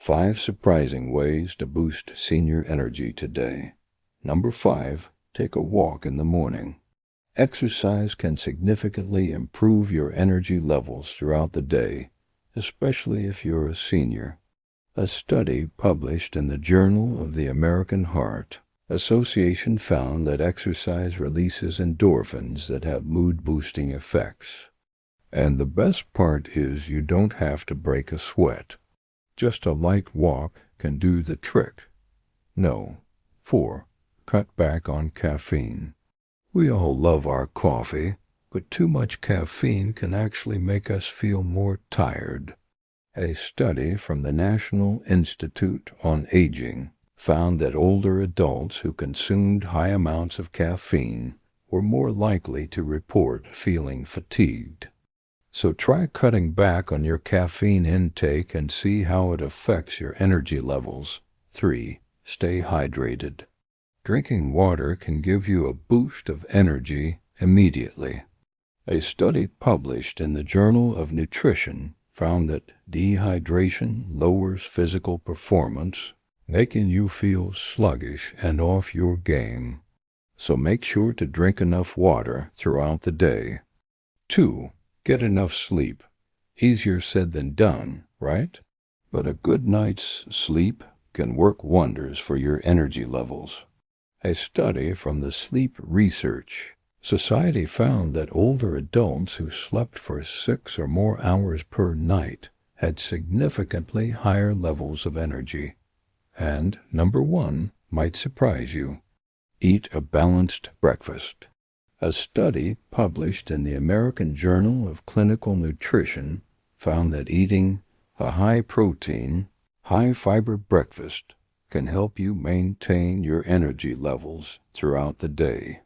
5 surprising ways to boost senior energy today. Number 5, take a walk in the morning. Exercise can significantly improve your energy levels throughout the day, especially if you're a senior. A study published in the Journal of the American Heart Association found that exercise releases endorphins that have mood-boosting effects. And the best part is you don't have to break a sweat. Just a light walk can do the trick. 4, cut back on caffeine. We all love our coffee, but too much caffeine can actually make us feel more tired. A study from the National Institute on Aging found that older adults who consumed high amounts of caffeine were more likely to report feeling fatigued. So try cutting back on your caffeine intake and see how it affects your energy levels. 3, stay hydrated. Drinking water can give you a boost of energy immediately. A study published in the Journal of Nutrition found that dehydration lowers physical performance, making you feel sluggish and off your game. So make sure to drink enough water throughout the day. 2, get enough sleep. Easier said than done, right? But a good night's sleep can work wonders for your energy levels. A study from the Sleep Research Society found that older adults who slept for 6 or more hours per night had significantly higher levels of energy. And number 1 might surprise you. Eat a balanced breakfast. A study published in the American Journal of Clinical Nutrition found that eating a high-protein, high-fiber breakfast can help you maintain your energy levels throughout the day.